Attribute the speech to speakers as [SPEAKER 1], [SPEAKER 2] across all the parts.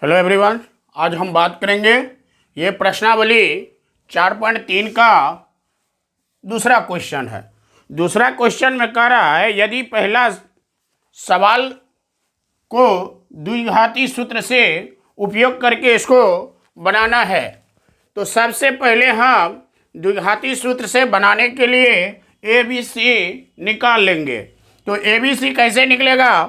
[SPEAKER 1] Hello everyone, आज हम बात करेंगे ये प्रश्नावली 4.3 का दूसरा क्वेश्चन है। दूसरा क्वेश्चन में कह रहा है यदि पहला सवाल को द्विघाती सूत्र से उपयोग करके इसको बनाना है तो सबसे पहले हम द्विघाती सूत्र से बनाने के लिए ए बी सी निकाल लेंगे। तो ए बी सी कैसे निकलेगा?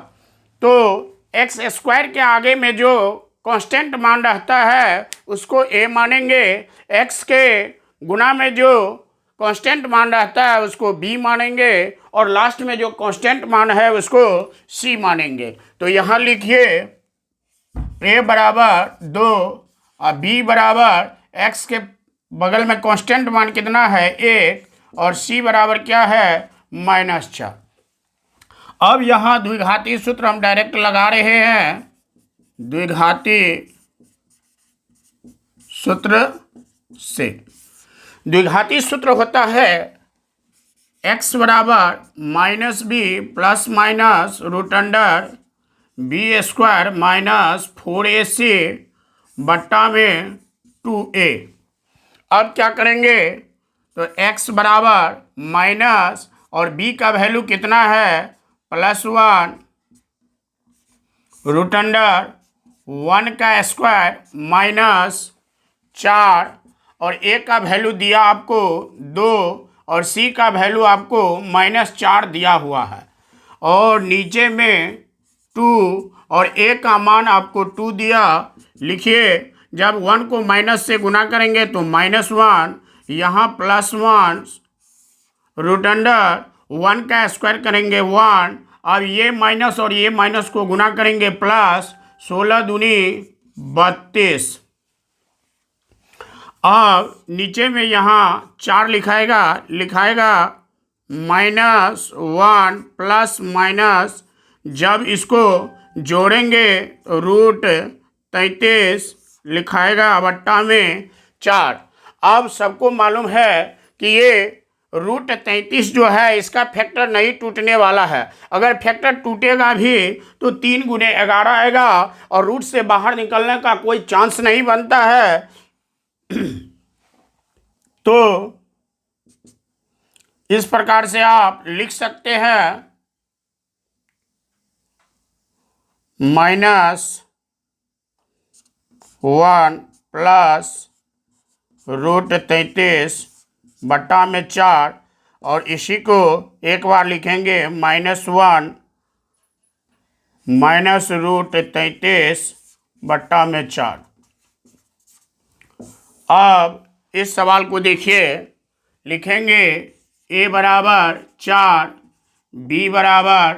[SPEAKER 1] तो एक्स स्क्वायर के आगे में जो कांस्टेंट मान रहता है उसको ए मानेंगे, एक्स के गुना में जो कांस्टेंट मान रहता है उसको बी मानेंगे और लास्ट में जो कांस्टेंट मान है उसको सी मानेंगे। तो यहाँ लिखिए ए बराबर 2 और बी बराबर एक्स के बगल में कांस्टेंट मान कितना है 1 और सी बराबर क्या है -4। अब यहाँ द्विघाती सूत्र हम डायरेक्ट लगा रहे हैं। द्विघाती सूत्र से द्विघाती सूत्र होता है x बराबर -b plus minus root under B square minus 4ac बट्टा में 2a। अब क्या करेंगे? तो x बराबर माइनस और b का वैल्यू कितना है +1 रूट अंडर 1 का स्क्वायर -4 और a का वैल्यू दिया आपको 2 और c का वैल्यू आपको -4 दिया हुआ है और नीचे में 2 और a का मान आपको 2 दिया। लिखिए जब 1 को माइनस से गुना करेंगे तो -1, यहाँ +1 रूट अंडर 1 का स्क्वायर करेंगे 1। अब ये माइनस और ये माइनस को गुना करेंगे प्लस 16 दूनी 32। अब नीचे में यहाँ 4 लिखाएगा -1 प्लस माइनस जब इसको जोड़ेंगे रूट 33 लिखाएगा बट्टा में 4। अब सबको मालूम है कि ये रूट 33 जो है इसका फैक्टर नहीं टूटने वाला है। अगर फैक्टर टूटेगा भी तो 3 गुने 11 आएगा और रूट से बाहर निकलने का कोई चांस नहीं बनता है। तो इस प्रकार से आप लिख सकते हैं -1 प्लस रूट 33 बट्टा में 4 और इसी को एक बार लिखेंगे -1 माइनस रूट 33 बट्टा में 4। अब इस सवाल को देखिए, लिखेंगे a बराबर 4, b बराबर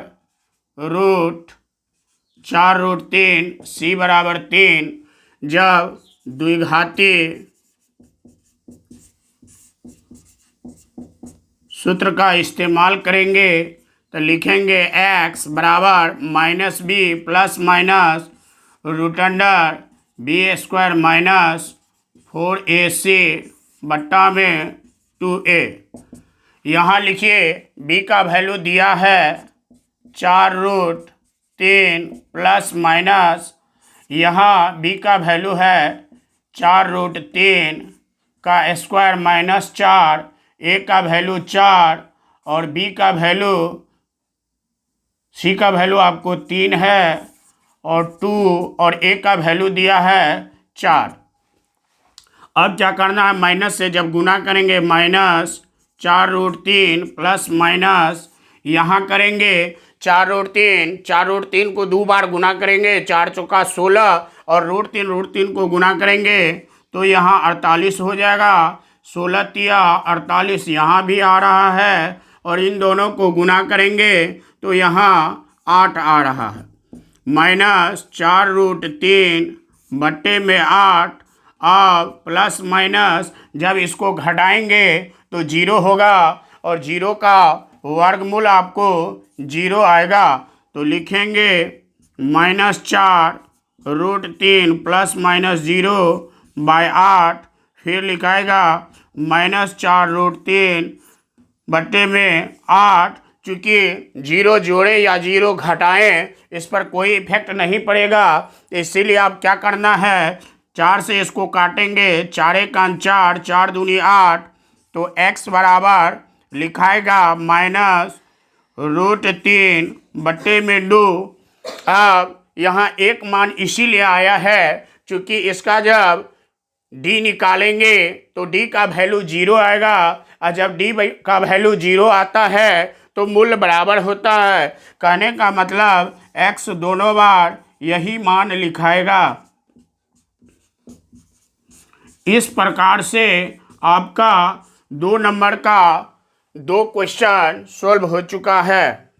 [SPEAKER 1] √4 रूट 3, c बराबर 3। जब द्विघाती सूत्र का इस्तेमाल करेंगे तो लिखेंगे x बराबर -b plus minus root under B square minus 4ac बट्टा में 2a। यहाँ लिखिए b का वैल्यू दिया है 4 रूट 3 प्लस माइनस यहाँ b का वैल्यू है 4 रूट 3 का स्क्वायर -4, a का वैल्यू 4 और b का वैल्यू c का वैल्यू आपको 3 है और 2 और a का वैल्यू दिया है 4। अब क्या करना है? माइनस से जब गुना करेंगे -4 रूट 3 प्लस माइनस यहाँ करेंगे 4 रूट 3 को 2 बार गुना करेंगे, 4 चौका 16 और रूट 3 को गुना करेंगे तो यहाँ 48 हो जाएगा। 16 तिया 48 यहाँ भी आ रहा है और इन दोनों को गुना करेंगे तो यहाँ 8 आ रहा है। -4 रूट 3 बट्टे में 8। अब प्लस माइनस जब इसको घटाएंगे तो 0 होगा और 0 का वर्गमूल आपको 0 आएगा। तो लिखेंगे -4 रूट 3 प्लस माइनस 0 बाय 8। फिर लिखाएगा -4 रूट 3 बट्टे में 8 चूँकि जीरो जोड़े या जीरो घटाएं इस पर कोई इफेक्ट नहीं पड़ेगा, इसीलिए आप क्या करना है, 4 से इसको काटेंगे, 4 एकान 4, 4 दूनी 8, तो x बराबर लिखाएगा -√3/2। अब यहाँ एक मान इसीलिए आया है क्योंकि इसका जब d निकालेंगे तो d का वैल्यू 0 आएगा, और जब d का वैल्यू 0 आता है तो मूल्य बराबर होता है। कहने का मतलब x दोनों बार यही मान लिखाएगा। इस प्रकार से आपका 2 नंबर का 2 क्वेश्चन सॉल्व हो चुका है।